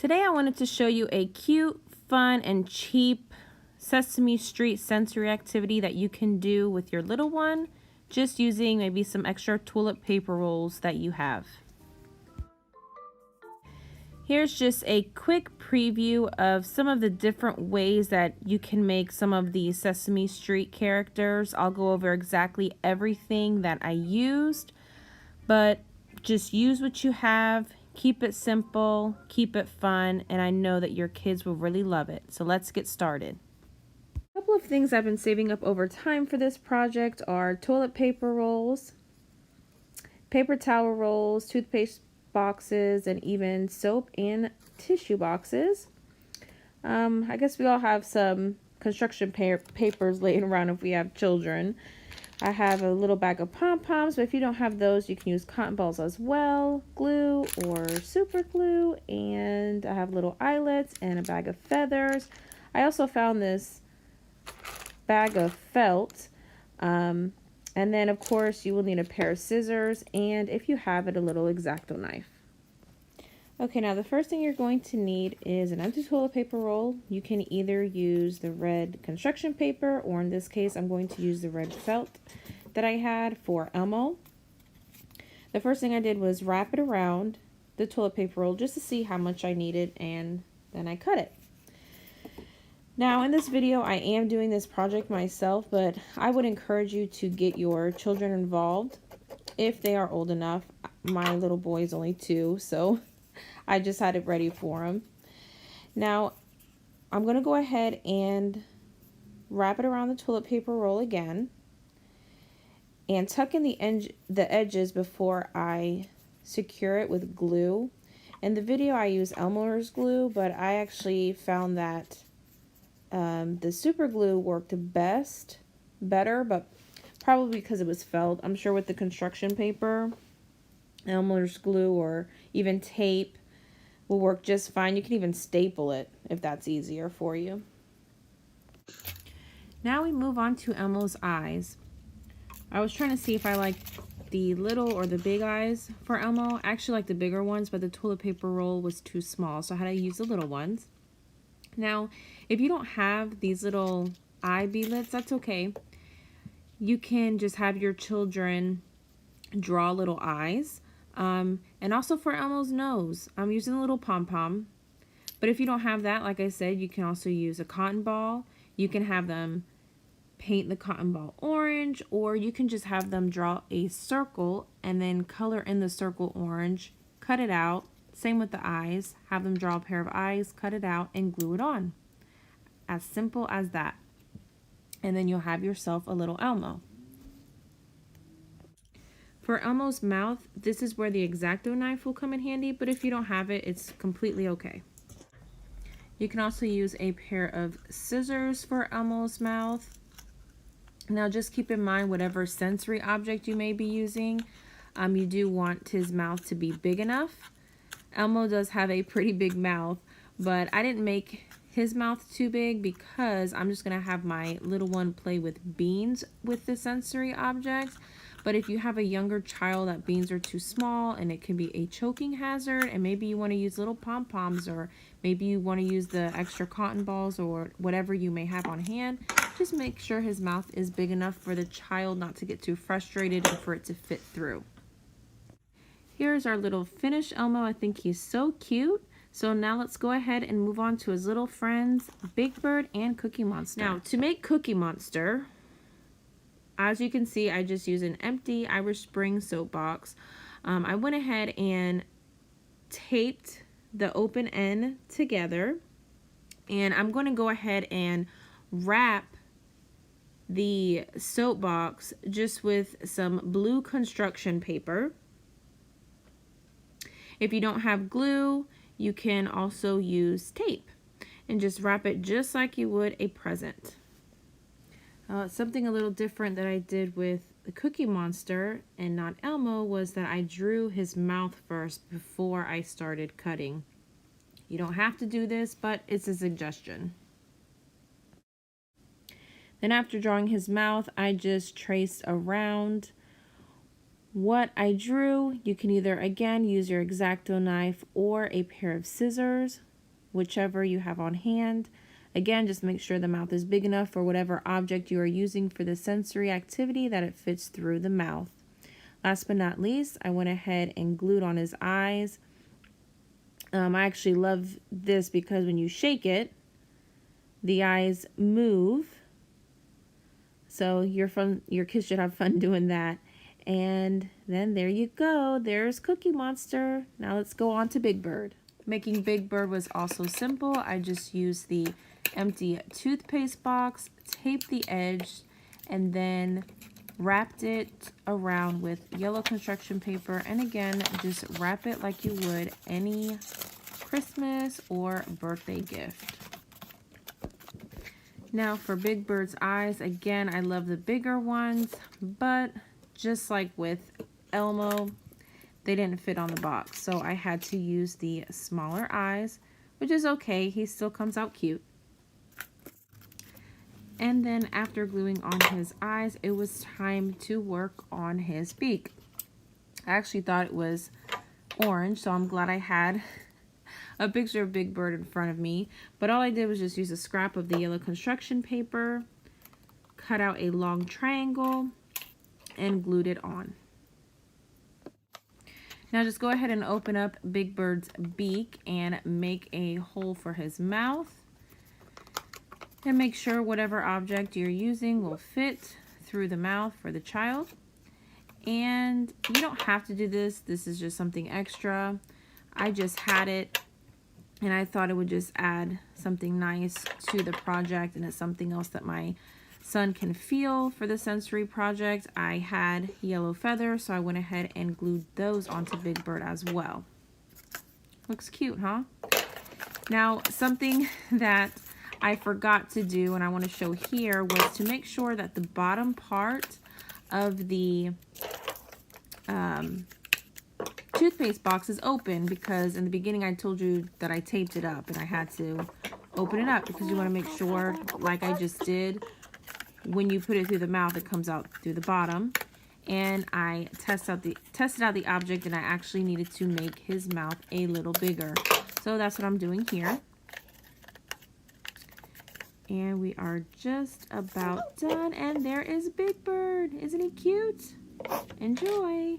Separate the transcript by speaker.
Speaker 1: Today I wanted to show you a cute, fun, and cheap Sesame Street sensory activity that you can do with your little one, just using maybe some extra toilet paper rolls that you have. Here's just a quick preview of some of the different ways that you can make some of the Sesame Street characters. I'll go over exactly everything that I used, but just use what you have. Keep it simple, keep it fun, and I know that your kids will really love it. So let's get started. A couple of things I've been saving up over time for this project are toilet paper rolls, paper towel rolls, toothpaste boxes, and even soap and tissue boxes. I guess we all have some construction papers laying around if we have children. I have a little bag of pom-poms, but if you don't have those, you can use cotton balls as well, glue or super glue, and I have little eyelets and a bag of feathers. I also found this bag of felt, and then of course you will need a pair of scissors, and if you have it, a little X-Acto knife. Okay, now the first thing you're going to need is an empty toilet paper roll. You can either use the red construction paper, or in this case, I'm going to use the red felt that I had for Elmo. The first thing I did was wrap it around the toilet paper roll just to see how much I needed, and then I cut it. Now in this video, I am doing this project myself, but I would encourage you to get your children involved if they are old enough. My little boy is only 2, so I just had it ready for him. Now, I'm going to go ahead and wrap it around the toilet paper roll again and tuck in the edges before I secure it with glue. In the video, I use Elmer's glue, but I actually found that the super glue worked better, but probably because it was felt. I'm sure with the construction paper, Elmer's glue or even tape will work just fine. You can even staple it if that's easier for you. Now we move on to Elmo's eyes. I was trying to see if I like the little or the big eyes for Elmo. I actually like the bigger ones, but the toilet paper roll was too small, so I had to use the little ones. Now, if you don't have these little eye beadlets, that's okay. You can just have your children draw little eyes. And also for Elmo's nose, I'm using a little pom-pom. But if you don't have that, like I said, you can also use a cotton ball. You can have them paint the cotton ball orange, or you can just have them draw a circle and then color in the circle orange, cut it out. Same with the eyes. Have them draw a pair of eyes, cut it out, and glue it on. As simple as that. And then you'll have yourself a little Elmo. For Elmo's mouth, this is where the X-Acto knife will come in handy, but if you don't have it, it's completely okay. You can also use a pair of scissors for Elmo's mouth. Now just keep in mind, whatever sensory object you may be using, you do want his mouth to be big enough. Elmo does have a pretty big mouth, but I didn't make his mouth too big because I'm just going to have my little one play with beans with the sensory objects. But if you have a younger child, that beans are too small and it can be a choking hazard, and maybe you want to use little pom-poms, or maybe you want to use the extra cotton balls or whatever you may have on hand, just make sure his mouth is big enough for the child not to get too frustrated and for it to fit through. Here's our little finished Elmo. I think he's so cute. So now let's go ahead and move on to his little friends, Big Bird and Cookie Monster. Now to make Cookie Monster, as you can see, I just used an empty Irish Spring soap box. I went ahead and taped the open end together, and I'm going to go ahead and wrap the soap box just with some blue construction paper. If you don't have glue, you can also use tape and just wrap it just like you would a present. Something a little different that I did with the Cookie Monster and not Elmo was that I drew his mouth first before I started cutting. You don't have to do this, but it's a suggestion. Then after drawing his mouth, I just traced around what I drew. You can either, again, use your X-Acto knife or a pair of scissors whichever you have on hand. Again, just make sure the mouth is big enough for whatever object you are using for the sensory activity that it fits through the mouth. Last but not least, I went ahead and glued on his eyes. I actually love this because when you shake it, the eyes move. So your kids should have fun doing that. And then there you go. There's Cookie Monster. Now let's go on to Big Bird. Making Big Bird was also simple. I just used the empty toothpaste box, taped the edge, and then wrapped it around with yellow construction paper. And again, just wrap it like you would any Christmas or birthday gift. Now for Big Bird's eyes, again, I love the bigger ones, but just like with Elmo, they didn't fit on the box. So I had to use the smaller eyes, which is okay. He still comes out cute. And then after gluing on his eyes, it was time to work on his beak. I actually thought it was orange, so I'm glad I had a picture of Big Bird in front of me. But all I did was just use a scrap of the yellow construction paper, cut out a long triangle, and glued it on. Now just go ahead and open up Big Bird's beak and make a hole for his mouth. And make sure whatever object you're using will fit through the mouth for the child. And you don't have to do this. This is just something extra. I just had it and I thought it would just add something nice to the project, and it's something else that my son can feel for the sensory project. I had yellow feathers, so I went ahead and glued those onto Big Bird as well. Looks cute, huh? Now, something that I forgot to do and I want to show here was to make sure that the bottom part of the toothpaste box is open, because in the beginning I told you that I taped it up and I had to open it up because you want to make sure, like I just did, when you put it through the mouth it comes out through the bottom. And I tested out the object, and I actually needed to make his mouth a little bigger. So that's what I'm doing here. And we are just about done, and there is Big Bird. Isn't he cute? Enjoy!